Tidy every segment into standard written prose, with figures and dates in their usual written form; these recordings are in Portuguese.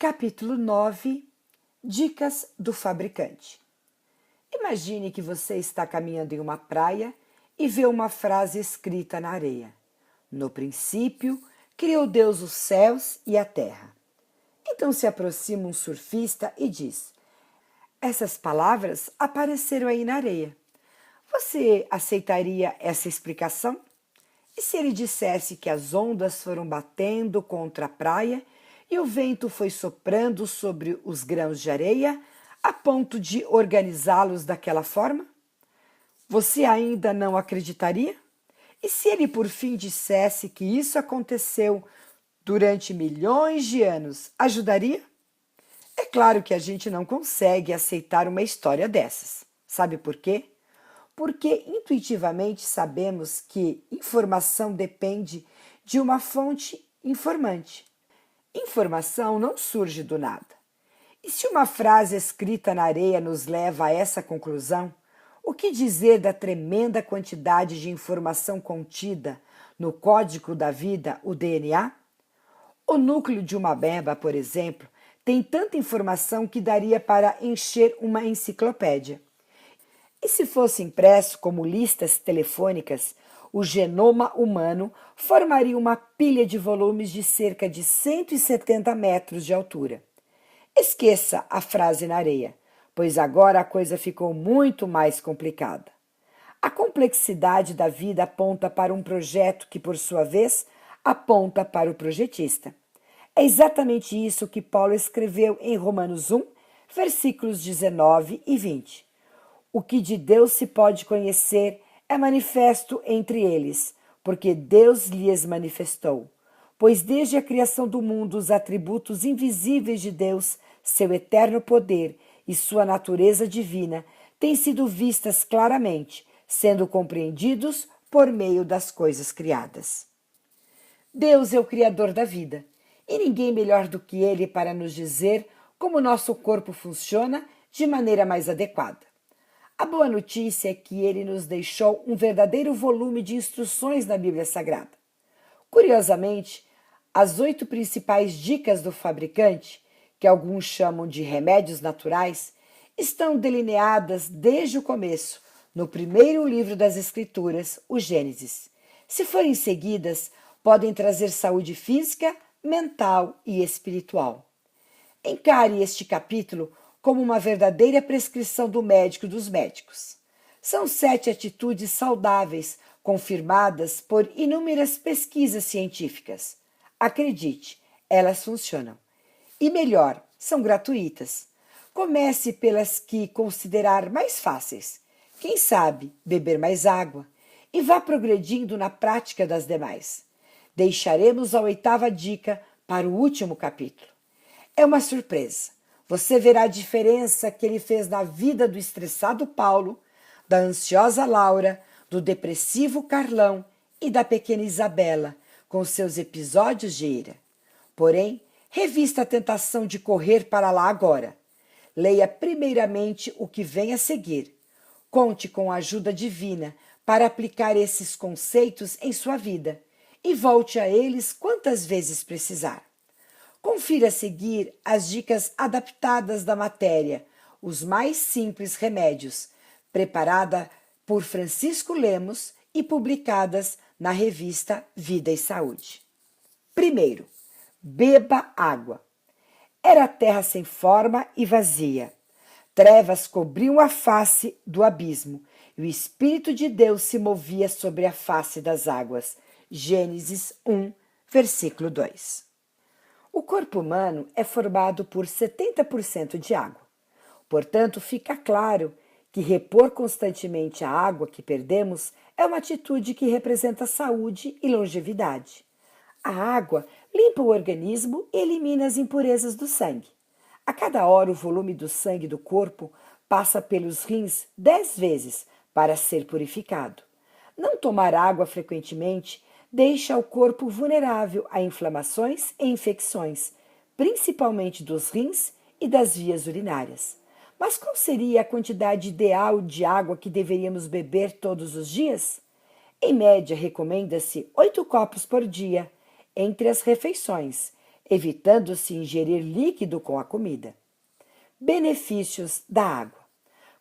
Capítulo 9. Dicas do fabricante. Imagine que você está caminhando em uma praia e vê uma frase escrita na areia. No princípio, criou Deus os céus e a terra. Então se aproxima um surfista e diz: essas palavras apareceram aí na areia. Você aceitaria essa explicação? E se ele dissesse que as ondas foram batendo contra a praia e o vento foi soprando sobre os grãos de areia a ponto de organizá-los daquela forma? Você ainda não acreditaria? E se ele por fim dissesse que isso aconteceu durante milhões de anos, ajudaria? É claro que a gente não consegue aceitar uma história dessas. Sabe por quê? Porque intuitivamente sabemos que informação depende de uma fonte informante. Informação não surge do nada. E se uma frase escrita na areia nos leva a essa conclusão, o que dizer da tremenda quantidade de informação contida no código da vida, o DNA? O núcleo de uma ameba, por exemplo, tem tanta informação que daria para encher uma enciclopédia. E se fosse impresso como listas telefônicas, o genoma humano formaria uma pilha de volumes de cerca de 170 metros de altura. Esqueça a frase na areia, pois agora a coisa ficou muito mais complicada. A complexidade da vida aponta para um projeto que, por sua vez, aponta para o projetista. É exatamente isso que Paulo escreveu em Romanos 1, versículos 19 e 20. O que de Deus se pode conhecer é manifesto entre eles, porque Deus lhes manifestou. Pois desde a criação do mundo os atributos invisíveis de Deus, seu eterno poder e sua natureza divina, têm sido vistas claramente, sendo compreendidos por meio das coisas criadas. Deus é o Criador da vida, e ninguém melhor do que Ele para nos dizer como nosso corpo funciona de maneira mais adequada. A boa notícia é que ele nos deixou um verdadeiro volume de instruções na Bíblia Sagrada. Curiosamente, as 8 principais dicas do fabricante, que alguns chamam de remédios naturais, estão delineadas desde o começo, no primeiro livro das Escrituras, o Gênesis. Se forem seguidas, podem trazer saúde física, mental e espiritual. Encare este capítulo como uma verdadeira prescrição do médico dos médicos. São 7 atitudes saudáveis, confirmadas por inúmeras pesquisas científicas. Acredite, elas funcionam. E melhor, são gratuitas. Comece pelas que considerar mais fáceis. Quem sabe, beber mais água. E vá progredindo na prática das demais. Deixaremos a 8ª dica para o último capítulo. É uma surpresa. Você verá a diferença que ele fez na vida do estressado Paulo, da ansiosa Laura, do depressivo Carlão e da pequena Isabela, com seus episódios de ira. Porém, revista a tentação de correr para lá agora. Leia primeiramente o que vem a seguir. Conte com a ajuda divina para aplicar esses conceitos em sua vida e volte a eles quantas vezes precisar. Confira a seguir as dicas adaptadas da matéria, os mais simples remédios, preparada por Francisco Lemos e publicadas na revista Vida e Saúde. Primeiro, beba água. Era a terra sem forma e vazia. Trevas cobriam a face do abismo, e o Espírito de Deus se movia sobre a face das águas. Gênesis 1, versículo 2. O corpo humano é formado por 70% de água. Portanto, fica claro que repor constantemente a água que perdemos é uma atitude que representa saúde e longevidade. A água limpa o organismo e elimina as impurezas do sangue. A cada hora, o volume do sangue do corpo passa pelos rins 10 vezes para ser purificado. Não tomar água frequentemente deixa o corpo vulnerável a inflamações e infecções, principalmente dos rins e das vias urinárias. Mas qual seria a quantidade ideal de água que deveríamos beber todos os dias? Em média, recomenda-se 8 copos por dia, entre as refeições, evitando-se ingerir líquido com a comida. Benefícios da água.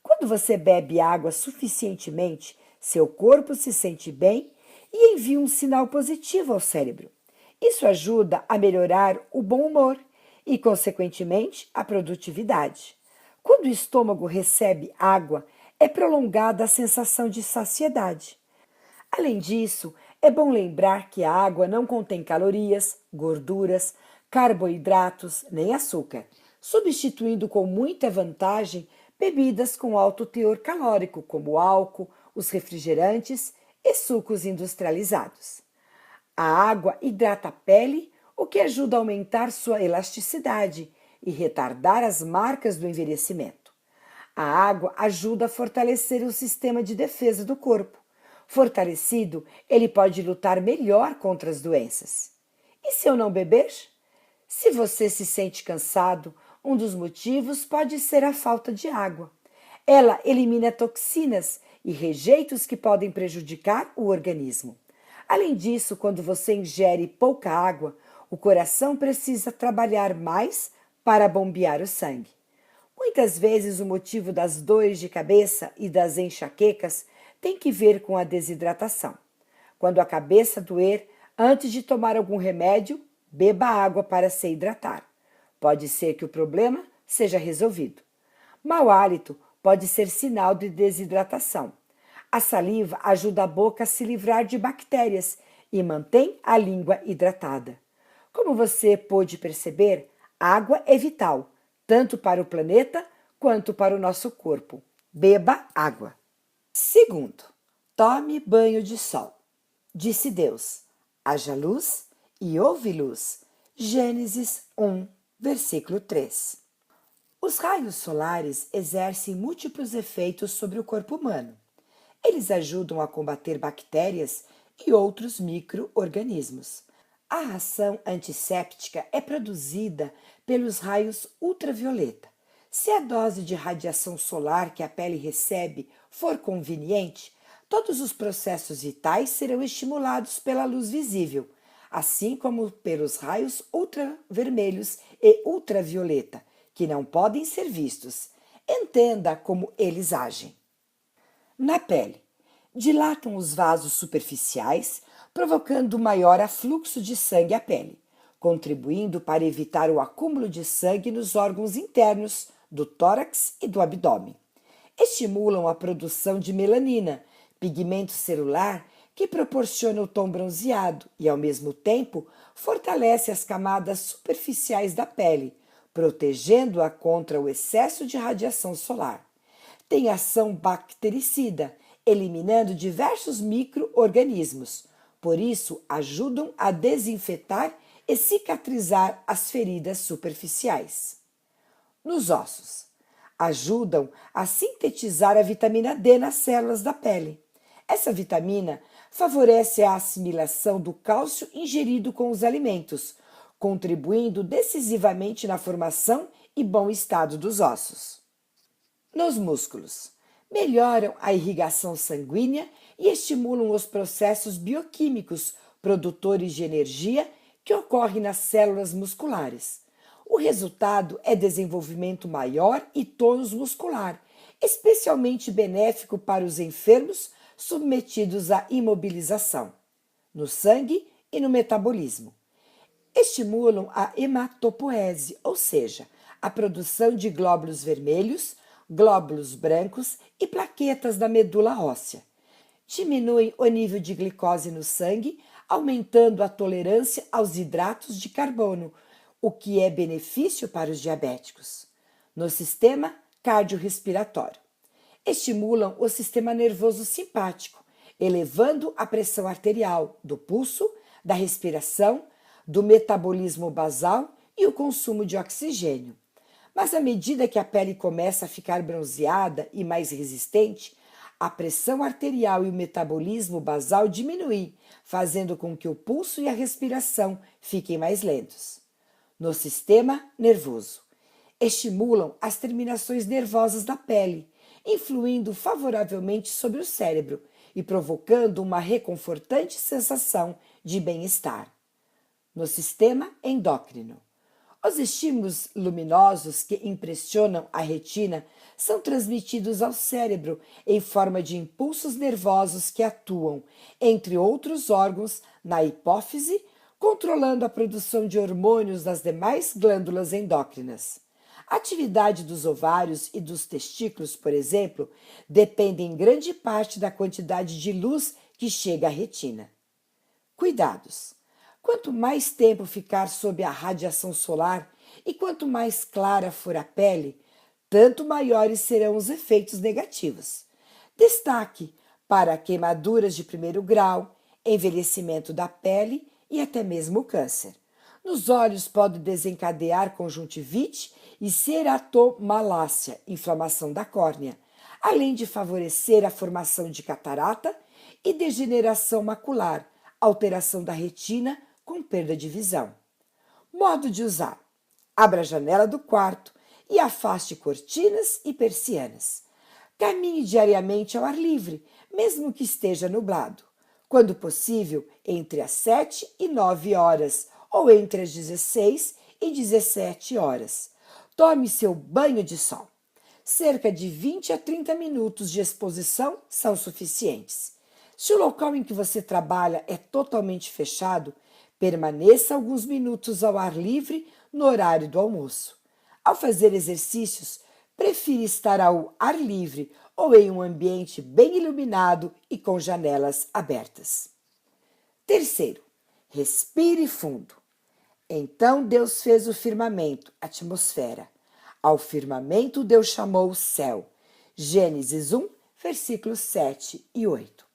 Quando você bebe água suficientemente, seu corpo se sente bem e envia um sinal positivo ao cérebro. Isso ajuda a melhorar o bom humor e, consequentemente, a produtividade. Quando o estômago recebe água, é prolongada a sensação de saciedade. Além disso, é bom lembrar que a água não contém calorias, gorduras, carboidratos nem açúcar, substituindo com muita vantagem bebidas com alto teor calórico, como álcool, os refrigerantes e sucos industrializados. A água hidrata a pele, o que ajuda a aumentar sua elasticidade e retardar as marcas do envelhecimento. A água ajuda a fortalecer o sistema de defesa do corpo. Fortalecido, ele pode lutar melhor contra as doenças. E se eu não beber? Se você se sente cansado, um dos motivos pode ser a falta de água. Ela elimina toxinas e rejeitos que podem prejudicar o organismo. Além disso, quando você ingere pouca água, o coração precisa trabalhar mais para bombear o sangue. Muitas vezes o motivo das dores de cabeça e das enxaquecas tem que ver com a desidratação. Quando a cabeça doer, antes de tomar algum remédio, beba água para se hidratar. Pode ser que o problema seja resolvido. Mau hálito pode ser sinal de desidratação. A saliva ajuda a boca a se livrar de bactérias e mantém a língua hidratada. Como você pôde perceber, água é vital, tanto para o planeta quanto para o nosso corpo. Beba água. Segundo, tome banho de sol. Disse Deus: haja luz e houve luz. Gênesis 1, versículo 3. Os raios solares exercem múltiplos efeitos sobre o corpo humano. Eles ajudam a combater bactérias e outros micro-organismos. A ação antisséptica é produzida pelos raios ultravioleta. Se a dose de radiação solar que a pele recebe for conveniente, todos os processos vitais serão estimulados pela luz visível, assim como pelos raios ultravermelhos e ultravioleta, que não podem ser vistos. Entenda como eles agem. Na pele, dilatam os vasos superficiais, provocando maior afluxo de sangue à pele, contribuindo para evitar o acúmulo de sangue nos órgãos internos do tórax e do abdômen. Estimulam a produção de melanina, pigmento celular que proporciona o tom bronzeado e, ao mesmo tempo, fortalece as camadas superficiais da pele, protegendo-a contra o excesso de radiação solar. Tem ação bactericida, eliminando diversos micro-organismos. Por isso, ajudam a desinfetar e cicatrizar as feridas superficiais. Nos ossos, ajudam a sintetizar a vitamina D nas células da pele. Essa vitamina favorece a assimilação do cálcio ingerido com os alimentos, contribuindo decisivamente na formação e bom estado dos ossos. Nos músculos, melhoram a irrigação sanguínea e estimulam os processos bioquímicos produtores de energia que ocorrem nas células musculares. O resultado é desenvolvimento maior e tônus muscular, especialmente benéfico para os enfermos submetidos à imobilização, no sangue e no metabolismo. Estimulam a hematopoese, ou seja, a produção de glóbulos vermelhos, glóbulos brancos e plaquetas da medula óssea. Diminuem o nível de glicose no sangue, aumentando a tolerância aos hidratos de carbono, o que é benefício para os diabéticos. No sistema cardiorrespiratório, estimulam o sistema nervoso simpático, elevando a pressão arterial, do pulso, da respiração, do metabolismo basal e o consumo de oxigênio. Mas à medida que a pele começa a ficar bronzeada e mais resistente, a pressão arterial e o metabolismo basal diminuem, fazendo com que o pulso e a respiração fiquem mais lentos. No sistema nervoso, estimulam as terminações nervosas da pele, influindo favoravelmente sobre o cérebro e provocando uma reconfortante sensação de bem-estar. no sistema endócrino. Os estímulos luminosos que impressionam a retina são transmitidos ao cérebro em forma de impulsos nervosos que atuam, entre outros órgãos, na hipófise, controlando a produção de hormônios nas demais glândulas endócrinas. A atividade dos ovários e dos testículos, por exemplo, depende em grande parte da quantidade de luz que chega à retina. Cuidados! Quanto mais tempo ficar sob a radiação solar e quanto mais clara for a pele, tanto maiores serão os efeitos negativos. Destaque para queimaduras de primeiro grau, envelhecimento da pele e até mesmo câncer. Nos olhos pode desencadear conjuntivite e ceratomalácia, inflamação da córnea, além de favorecer a formação de catarata e degeneração macular, alteração da retina com perda de visão. Modo de usar: abra a janela do quarto e afaste cortinas e persianas. Caminhe diariamente ao ar livre, mesmo que esteja nublado. Quando possível, entre as 7 e 9 horas, ou entre as 16 e 17 horas. Tome seu banho de sol. Cerca de 20 a 30 minutos de exposição são suficientes. Se o local em que você trabalha é totalmente fechado, permaneça alguns minutos ao ar livre no horário do almoço. Ao fazer exercícios, prefira estar ao ar livre ou em um ambiente bem iluminado e com janelas abertas. Terceiro, respire fundo. Então Deus fez o firmamento, atmosfera. Ao firmamento Deus chamou o céu. Gênesis 1, versículos 7 e 8.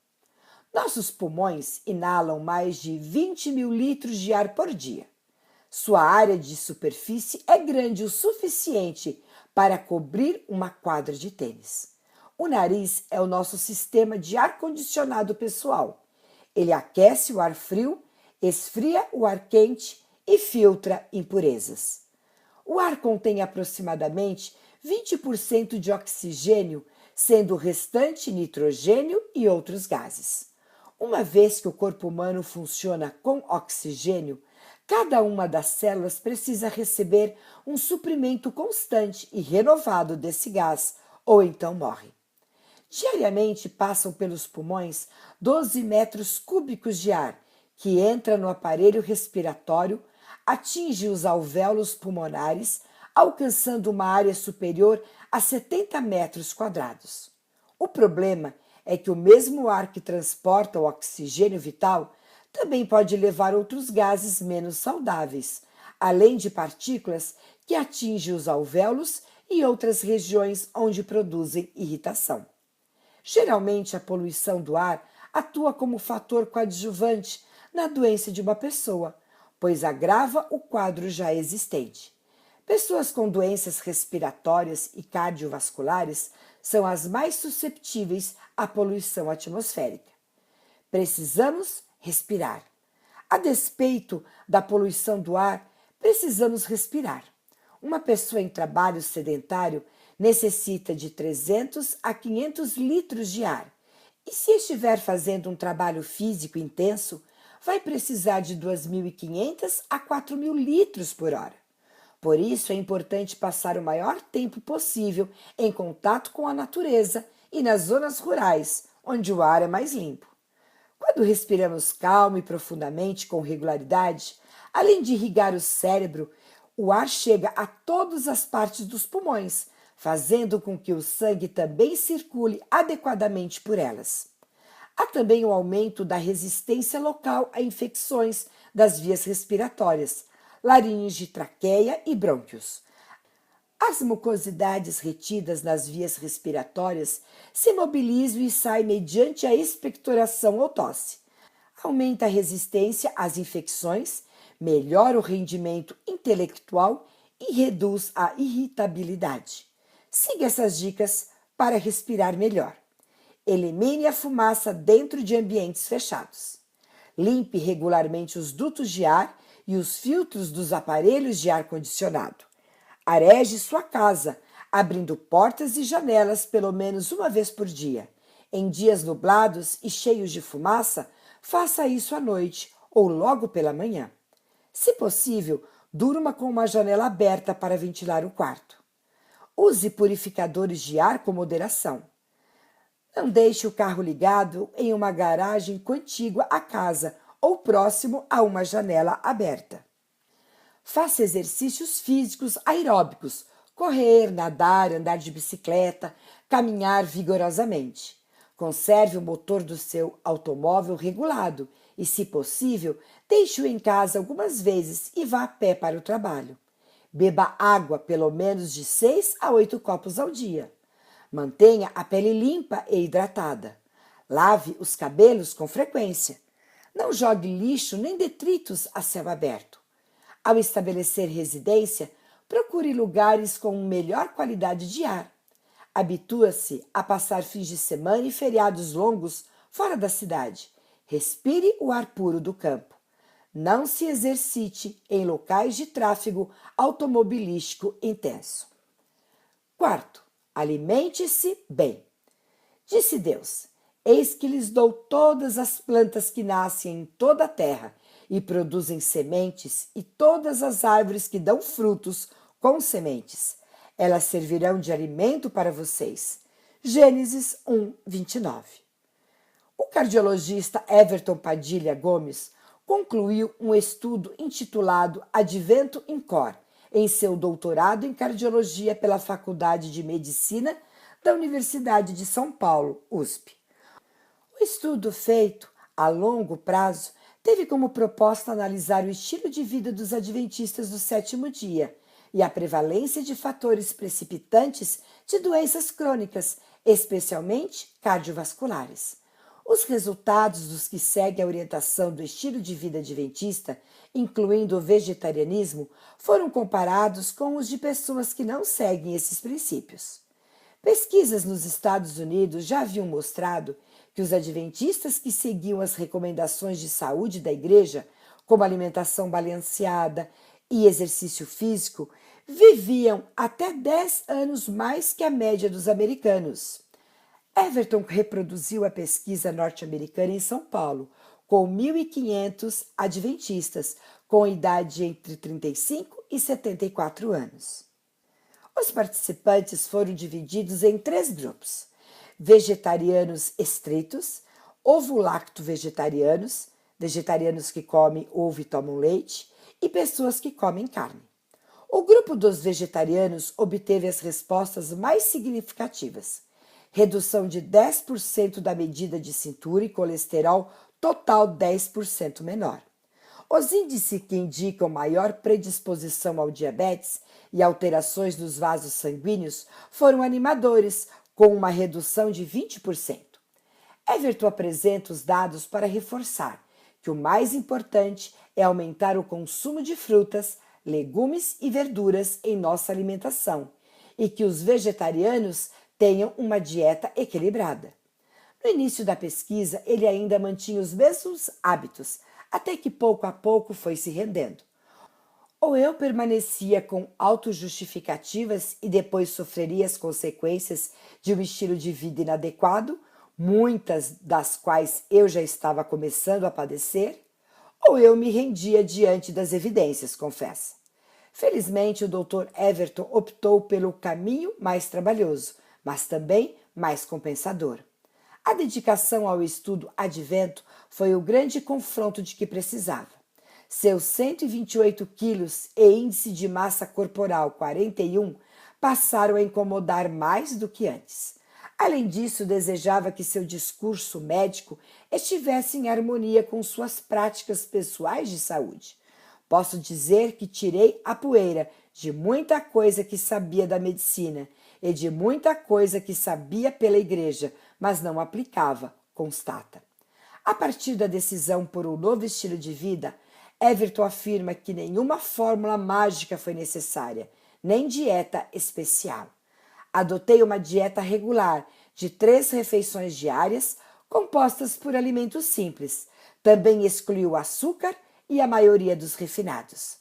Nossos pulmões inalam mais de 20 mil litros de ar por dia. Sua área de superfície é grande o suficiente para cobrir uma quadra de tênis. O nariz é o nosso sistema de ar-condicionado pessoal. Ele aquece o ar frio, esfria o ar quente e filtra impurezas. O ar contém aproximadamente 20% de oxigênio, sendo o restante nitrogênio e outros gases. Uma vez que o corpo humano funciona com oxigênio, cada uma das células precisa receber um suprimento constante e renovado desse gás, ou então morre. Diariamente passam pelos pulmões 12 metros cúbicos de ar, que entra no aparelho respiratório, atinge os alvéolos pulmonares, alcançando uma área superior a 70 metros quadrados. O problema é que o mesmo ar que transporta o oxigênio vital também pode levar outros gases menos saudáveis, além de partículas que atingem os alvéolos e outras regiões onde produzem irritação. Geralmente, a poluição do ar atua como fator coadjuvante na doença de uma pessoa, pois agrava o quadro já existente. Pessoas com doenças respiratórias e cardiovasculares são as mais susceptíveis à poluição atmosférica. Precisamos respirar. A despeito da poluição do ar, precisamos respirar. Uma pessoa em trabalho sedentário necessita de 300 a 500 litros de ar. E se estiver fazendo um trabalho físico intenso, vai precisar de 2.500 a 4.000 litros por hora. Por isso, é importante passar o maior tempo possível em contato com a natureza e nas zonas rurais, onde o ar é mais limpo. Quando respiramos calmo e profundamente com regularidade, além de irrigar o cérebro, o ar chega a todas as partes dos pulmões, fazendo com que o sangue também circule adequadamente por elas. Há também o aumento da resistência local a infecções das vias respiratórias, laringe, traqueia e brônquios. As mucosidades retidas nas vias respiratórias se mobilizam e saem mediante a expectoração ou tosse. Aumenta a resistência às infecções, melhora o rendimento intelectual e reduz a irritabilidade. Siga essas dicas para respirar melhor. Elimine a fumaça dentro de ambientes fechados. Limpe regularmente os dutos de ar e os filtros dos aparelhos de ar-condicionado. Areje sua casa, abrindo portas e janelas pelo menos uma vez por dia. Em dias nublados e cheios de fumaça, faça isso à noite ou logo pela manhã. Se possível, durma com uma janela aberta para ventilar o quarto. Use purificadores de ar com moderação. Não deixe o carro ligado em uma garagem contígua à casa ou próximo a uma janela aberta. Faça exercícios físicos aeróbicos, correr, nadar, andar de bicicleta, caminhar vigorosamente. Conserve o motor do seu automóvel regulado e, se possível, deixe-o em casa algumas vezes e vá a pé para o trabalho. Beba água pelo menos de 6 a 8 copos ao dia. Mantenha a pele limpa e hidratada. Lave os cabelos com frequência. Não jogue lixo nem detritos a céu aberto. Ao estabelecer residência, procure lugares com melhor qualidade de ar. Habitua-se a passar fins de semana e feriados longos fora da cidade. Respire o ar puro do campo. Não se exercite em locais de tráfego automobilístico intenso. Quarto, alimente-se bem. Disse Deus: Eis que lhes dou todas as plantas que nascem em toda a terra e produzem sementes, e todas as árvores que dão frutos com sementes. Elas servirão de alimento para vocês. Gênesis 1, 29. O cardiologista Everton Padilha Gomes concluiu um estudo intitulado Advento in Cor, em seu doutorado em cardiologia pela Faculdade de Medicina da Universidade de São Paulo, USP. O estudo, feito a longo prazo, teve como proposta analisar o estilo de vida dos adventistas do sétimo dia e a prevalência de fatores precipitantes de doenças crônicas, especialmente cardiovasculares. Os resultados dos que seguem a orientação do estilo de vida adventista, incluindo o vegetarianismo, foram comparados com os de pessoas que não seguem esses princípios. Pesquisas nos Estados Unidos já haviam mostrado que os adventistas que seguiam as recomendações de saúde da igreja, como alimentação balanceada e exercício físico, viviam até 10 anos mais que a média dos americanos. Everton reproduziu a pesquisa norte-americana em São Paulo, com 1.500 adventistas com idade entre 35 e 74 anos. Os participantes foram divididos em 3 grupos: vegetarianos estritos, ovo-lacto-vegetarianos, vegetarianos que comem ovo e tomam leite, e pessoas que comem carne. O grupo dos vegetarianos obteve as respostas mais significativas: redução de 10% da medida de cintura e colesterol total 10% menor. Os índices que indicam maior predisposição ao diabetes e alterações nos vasos sanguíneos foram animadores, com uma redução de 20%. Everton apresenta os dados para reforçar que o mais importante é aumentar o consumo de frutas, legumes e verduras em nossa alimentação e que os vegetarianos tenham uma dieta equilibrada. No início da pesquisa, ele ainda mantinha os mesmos hábitos, até que pouco a pouco foi se rendendo. Ou eu permanecia com autojustificativas e depois sofreria as consequências de um estilo de vida inadequado, muitas das quais eu já estava começando a padecer, ou eu me rendia diante das evidências, confessa. Felizmente, o Dr. Everton optou pelo caminho mais trabalhoso, mas também mais compensador. A dedicação ao estudo advento foi o grande confronto de que precisava. Seus 128 quilos e índice de massa corporal 41 passaram a incomodar mais do que antes. Além disso, desejava que seu discurso médico estivesse em harmonia com suas práticas pessoais de saúde. Posso dizer que tirei a poeira de muita coisa que sabia da medicina e de muita coisa que sabia pela igreja, mas não aplicava, constata. A partir da decisão por um novo estilo de vida, Everton afirma que nenhuma fórmula mágica foi necessária, nem dieta especial. Adotei uma dieta regular de 3 refeições diárias, compostas por alimentos simples. Também excluí o açúcar e a maioria dos refinados.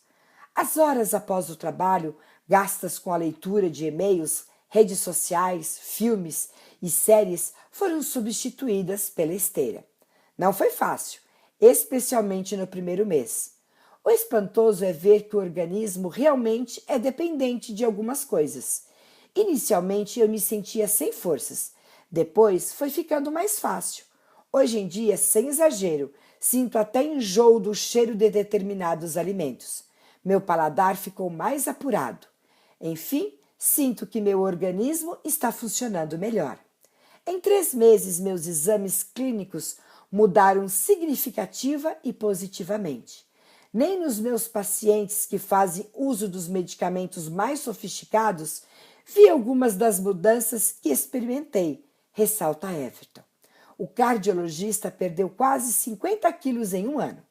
As horas após o trabalho, gastas com a leitura de e-mails, redes sociais, filmes e séries, foram substituídas pela esteira. Não foi fácil, especialmente no primeiro mês. O espantoso é ver que o organismo realmente é dependente de algumas coisas. Inicialmente eu me sentia sem forças, depois foi ficando mais fácil. Hoje em dia, sem exagero, sinto até enjoo do cheiro de determinados alimentos. Meu paladar ficou mais apurado. Enfim, sinto que meu organismo está funcionando melhor. Em 3 meses, meus exames clínicos mudaram significativa e positivamente. Nem nos meus pacientes que fazem uso dos medicamentos mais sofisticados vi algumas das mudanças que experimentei, ressalta Everton. O cardiologista perdeu quase 50 quilos em um ano.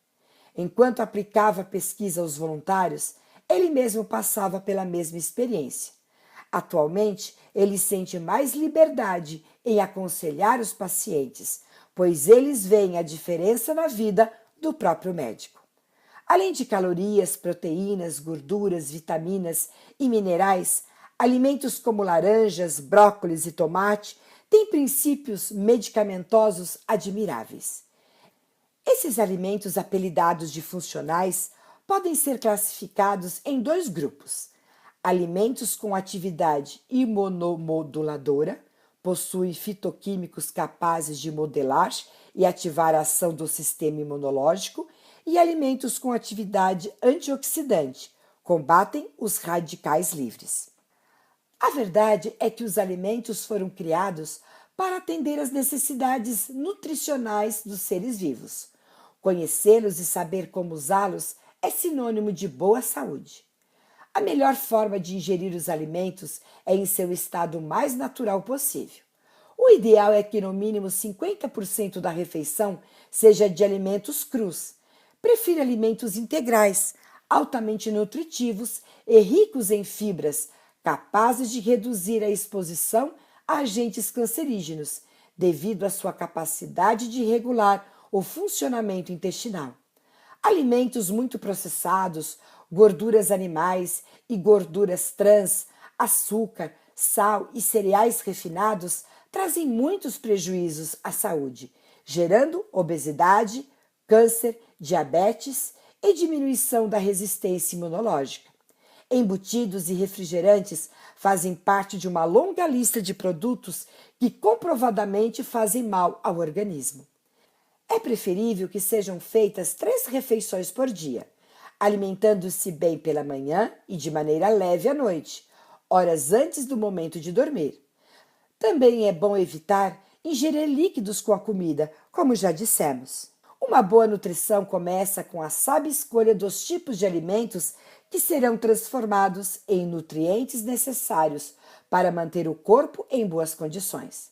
Enquanto aplicava a pesquisa aos voluntários, ele mesmo passava pela mesma experiência. Atualmente, ele sente mais liberdade em aconselhar os pacientes, pois eles veem a diferença na vida do próprio médico. Além de calorias, proteínas, gorduras, vitaminas e minerais, alimentos como laranjas, brócolis e tomate têm princípios medicamentosos admiráveis. Esses alimentos apelidados de funcionais podem ser classificados em 2 grupos. Alimentos com atividade imunomoduladora, possuem fitoquímicos capazes de modelar e ativar a ação do sistema imunológico, e alimentos com atividade antioxidante, combatem os radicais livres. A verdade é que os alimentos foram criados para atender às necessidades nutricionais dos seres vivos. Conhecê-los e saber como usá-los é sinônimo de boa saúde. A melhor forma de ingerir os alimentos é em seu estado mais natural possível. O ideal é que no mínimo 50% da refeição seja de alimentos crus. Prefiro alimentos integrais, altamente nutritivos e ricos em fibras, capazes de reduzir a exposição a agentes cancerígenos, devido à sua capacidade de regular o funcionamento intestinal. Alimentos muito processados, gorduras animais e gorduras trans, açúcar, sal e cereais refinados trazem muitos prejuízos à saúde, gerando obesidade, câncer, diabetes e diminuição da resistência imunológica. Embutidos e refrigerantes fazem parte de uma longa lista de produtos que comprovadamente fazem mal ao organismo. É preferível que sejam feitas 3 refeições por dia, alimentando-se bem pela manhã e de maneira leve à noite, horas antes do momento de dormir. Também é bom evitar ingerir líquidos com a comida, como já dissemos. Uma boa nutrição começa com a sábia escolha dos tipos de alimentos que serão transformados em nutrientes necessários para manter o corpo em boas condições.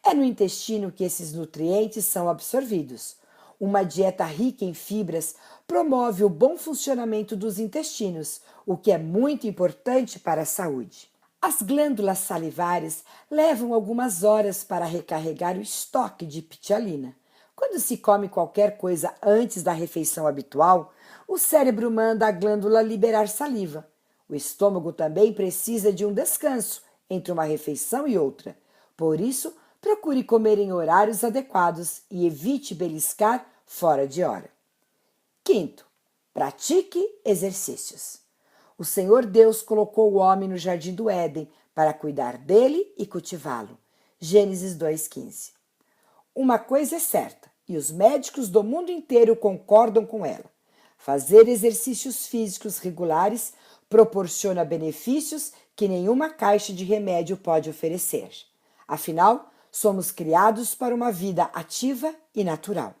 É no intestino que esses nutrientes são absorvidos. Uma dieta rica em fibras promove o bom funcionamento dos intestinos, o que é muito importante para a saúde. As glândulas salivares levam algumas horas para recarregar o estoque de pitialina. Quando se come qualquer coisa antes da refeição habitual, o cérebro manda a glândula liberar saliva. O estômago também precisa de um descanso entre uma refeição e outra. Por isso, procure comer em horários adequados e evite beliscar fora de hora. Quinto, pratique exercícios. O Senhor Deus colocou o homem no jardim do Éden para cuidar dele e cultivá-lo. Gênesis 2,15. Uma coisa é certa, e os médicos do mundo inteiro concordam com ela. Fazer exercícios físicos regulares proporciona benefícios que nenhuma caixa de remédio pode oferecer. Afinal, somos criados para uma vida ativa e natural.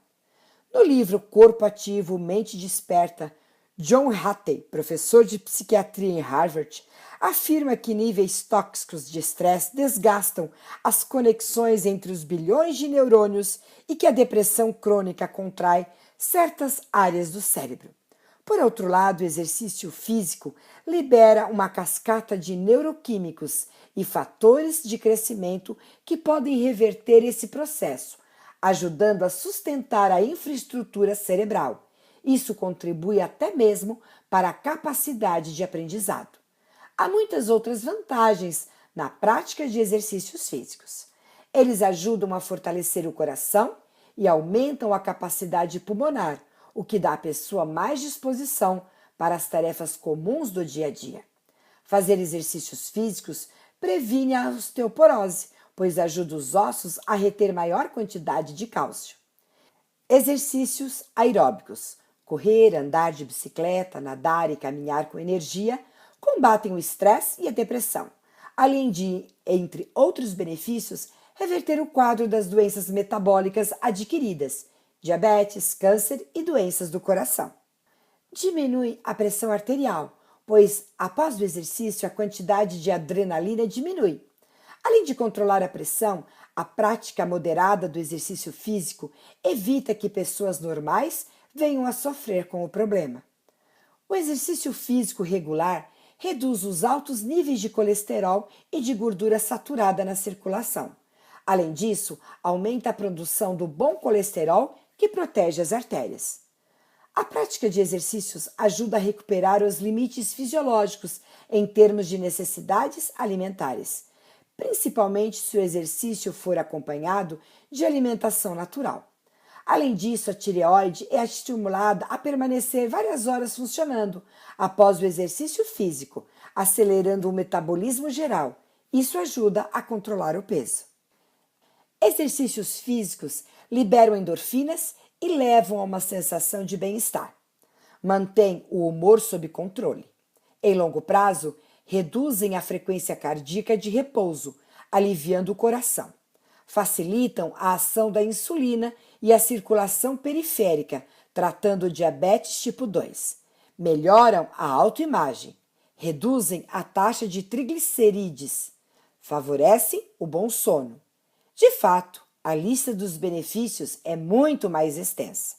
No livro Corpo Ativo, Mente Desperta, John Hattie, professor de psiquiatria em Harvard, afirma que níveis tóxicos de estresse desgastam as conexões entre os bilhões de neurônios e que a depressão crônica contrai certas áreas do cérebro. Por outro lado, o exercício físico libera uma cascata de neuroquímicos e fatores de crescimento que podem reverter esse processo, ajudando a sustentar a infraestrutura cerebral. Isso contribui até mesmo para a capacidade de aprendizado. Há muitas outras vantagens na prática de exercícios físicos. Eles ajudam a fortalecer o coração e aumentam a capacidade pulmonar, o que dá à pessoa mais disposição para as tarefas comuns do dia a dia. Fazer exercícios físicos previne a osteoporose, pois ajuda os ossos a reter maior quantidade de cálcio. Exercícios aeróbicos. Correr, andar de bicicleta, nadar e caminhar com energia combatem o estresse e a depressão, além de, entre outros benefícios, reverter o quadro das doenças metabólicas adquiridas, diabetes, câncer e doenças do coração. Diminui a pressão arterial, pois após o exercício a quantidade de adrenalina diminui. Além de controlar a pressão, a prática moderada do exercício físico evita que pessoas normais venham a sofrer com o problema. O exercício físico regular reduz os altos níveis de colesterol e de gordura saturada na circulação. Além disso, aumenta a produção do bom colesterol que protege as artérias. A prática de exercícios ajuda a recuperar os limites fisiológicos em termos de necessidades alimentares, principalmente se o exercício for acompanhado de alimentação natural. Além disso, a tireoide é estimulada a permanecer várias horas funcionando após o exercício físico, acelerando o metabolismo geral. Isso ajuda a controlar o peso. Exercícios físicos liberam endorfinas e levam a uma sensação de bem-estar. Mantém o humor sob controle. Em longo prazo, reduzem a frequência cardíaca de repouso, aliviando o coração. Facilitam a ação da insulina e a circulação periférica, tratando o diabetes tipo 2. Melhoram a autoimagem. Reduzem a taxa de triglicerídeos. Favorecem o bom sono. De fato, a lista dos benefícios é muito mais extensa.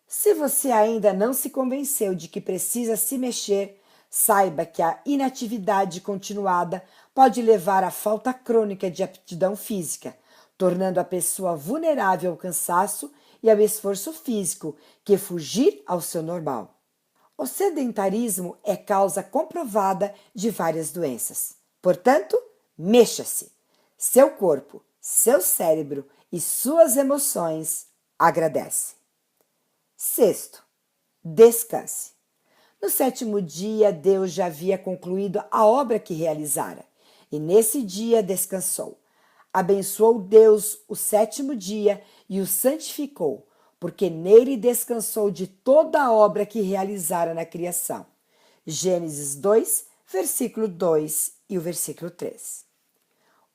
Se você ainda não se convenceu de que precisa se mexer, saiba que a inatividade continuada pode levar à falta crônica de aptidão física, tornando a pessoa vulnerável ao cansaço e ao esforço físico, que fugir ao seu normal. O sedentarismo é causa comprovada de várias doenças. Portanto, mexa-se. Seu corpo, seu cérebro e suas emoções agradecem. Sexto, descanse. No sétimo dia, Deus já havia concluído a obra que realizara, e nesse dia descansou. Abençoou Deus o sétimo dia e o santificou, porque nele descansou de toda a obra que realizara na criação. Gênesis 2, versículo 2 e o versículo 3.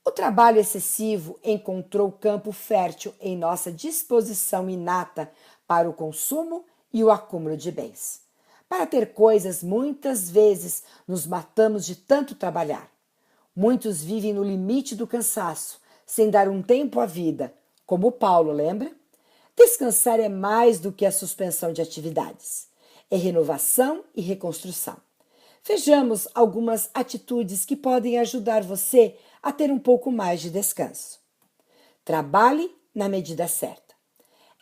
O trabalho excessivo encontrou campo fértil em nossa disposição inata para o consumo e o acúmulo de bens. Para ter coisas, muitas vezes nos matamos de tanto trabalhar. Muitos vivem no limite do cansaço, sem dar um tempo à vida, como Paulo, lembra? Descansar é mais do que a suspensão de atividades. É renovação e reconstrução. Vejamos algumas atitudes que podem ajudar você a ter um pouco mais de descanso. Trabalhe na medida certa.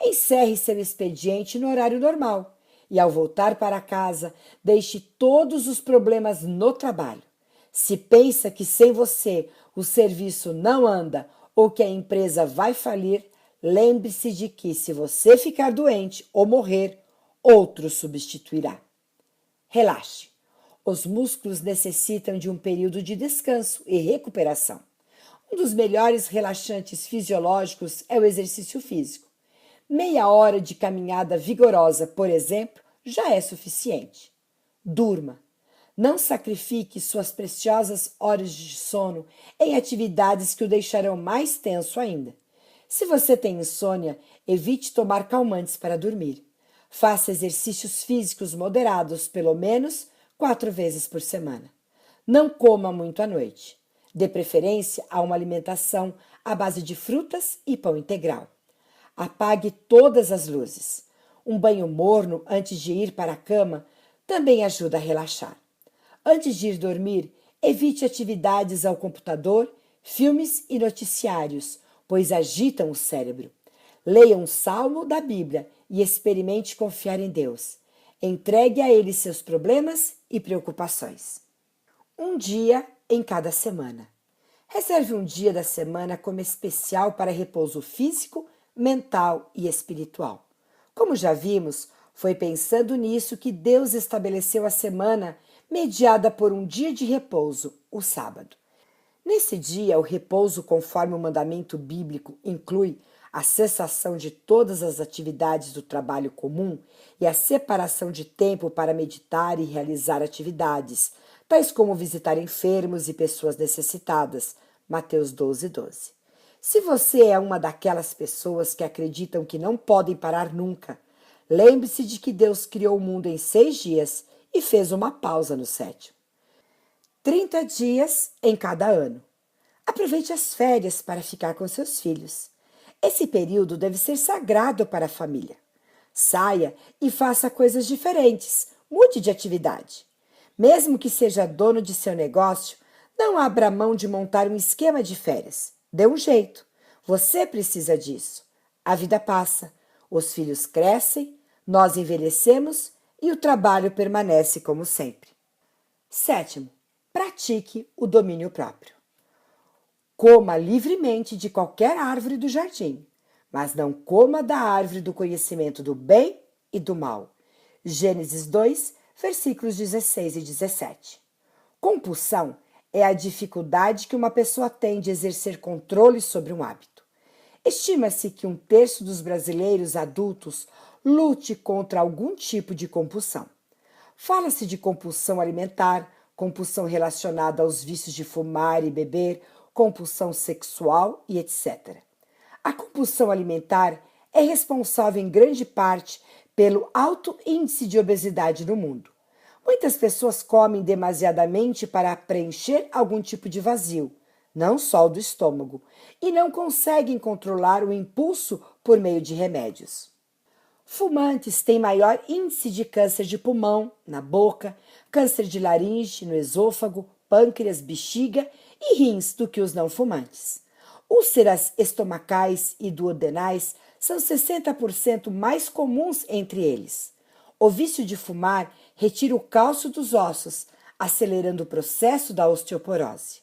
Encerre seu expediente no horário normal e, ao voltar para casa, deixe todos os problemas no trabalho. Se pensa que sem você o serviço não anda ou que a empresa vai falir, lembre-se de que, se você ficar doente ou morrer, outro substituirá. Relaxe. Os músculos necessitam de um período de descanso e recuperação. Um dos melhores relaxantes fisiológicos é o exercício físico. Meia hora de caminhada vigorosa, por exemplo, já é suficiente. Durma. Não sacrifique suas preciosas horas de sono em atividades que o deixarão mais tenso ainda. Se você tem insônia, evite tomar calmantes para dormir. Faça exercícios físicos moderados, pelo menos 4 vezes por semana. Não coma muito à noite. Dê preferência a uma alimentação à base de frutas e pão integral. Apague todas as luzes. Um banho morno antes de ir para a cama também ajuda a relaxar. Antes de ir dormir, evite atividades ao computador, filmes e noticiários, pois agitam o cérebro. Leia um salmo da Bíblia e experimente confiar em Deus. Entregue a Ele seus problemas e preocupações. Um dia em cada semana. Reserve um dia da semana como especial para repouso físico, mental e espiritual. Como já vimos, Foi pensando nisso que Deus estabeleceu a semana mediada por um dia de repouso, o sábado. Nesse dia, o repouso, conforme o mandamento bíblico, inclui a cessação de todas as atividades do trabalho comum e a separação de tempo para meditar e realizar atividades, tais como visitar enfermos e pessoas necessitadas. Mateus 12:12. Se você é uma daquelas pessoas que acreditam que não podem parar nunca, lembre-se de que Deus criou o mundo em 6 dias e fez uma pausa no sétimo. 30 dias em cada ano. Aproveite as férias para ficar com seus filhos. Esse período deve ser sagrado para a família. Saia e faça coisas diferentes, mude de atividade. Mesmo que seja dono de seu negócio, não abra mão de montar um esquema de férias. Dê um jeito. Você precisa disso. A vida passa, os filhos crescem, nós envelhecemos e o trabalho permanece como sempre. Sétimo, pratique o domínio próprio. Coma livremente de qualquer árvore do jardim, mas não coma da árvore do conhecimento do bem e do mal. Gênesis 2, versículos 16 e 17. Compulsão é a dificuldade que uma pessoa tem de exercer controle sobre um hábito. Estima-se que 1/3 dos brasileiros adultos lute contra algum tipo de compulsão. Fala-se de compulsão alimentar, compulsão relacionada aos vícios de fumar e beber, compulsão sexual e etc. A compulsão alimentar é responsável em grande parte pelo alto índice de obesidade no mundo. Muitas pessoas comem demasiadamente para preencher algum tipo de vazio, não só o do estômago, e não conseguem controlar o impulso por meio de remédios. Fumantes têm maior índice de câncer de pulmão, na boca, câncer de laringe, no esôfago, pâncreas, bexiga e rins do que os não fumantes. Úlceras estomacais e duodenais são 60% mais comuns entre eles. O vício de fumar retira o cálcio dos ossos, acelerando o processo da osteoporose.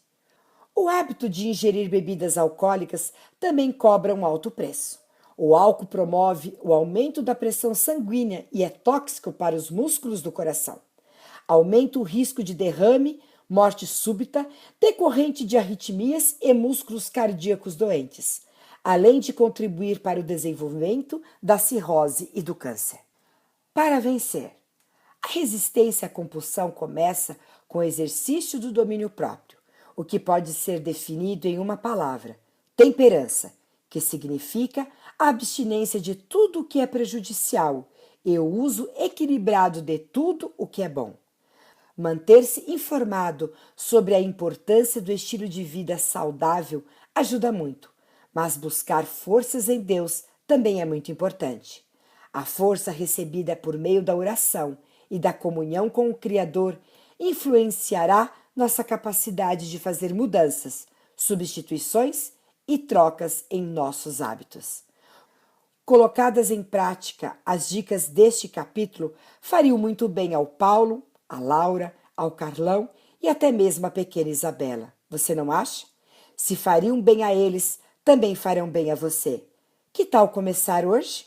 O hábito de ingerir bebidas alcoólicas também cobra um alto preço. O álcool promove o aumento da pressão sanguínea e é tóxico para os músculos do coração. Aumenta o risco de derrame, morte súbita, decorrente de arritmias e músculos cardíacos doentes, além de contribuir para o desenvolvimento da cirrose e do câncer. Para vencer, a resistência à compulsão começa com o exercício do domínio próprio, o que pode ser definido em uma palavra: temperança, que significa a abstinência de tudo o que é prejudicial e o uso equilibrado de tudo o que é bom. Manter-se informado sobre a importância do estilo de vida saudável ajuda muito, mas buscar forças em Deus também é muito importante. A força recebida por meio da oração e da comunhão com o Criador influenciará nossa capacidade de fazer mudanças, substituições e trocas em nossos hábitos. Colocadas em prática, as dicas deste capítulo fariam muito bem ao Paulo, a Laura, ao Carlão e até mesmo à pequena Isabela. Você não acha? Se fariam bem a eles, também farão bem a você. Que tal começar hoje?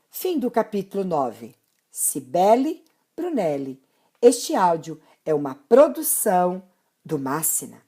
Fim do capítulo 9. Cibele Brunelli. Este áudio é uma produção do Máxina.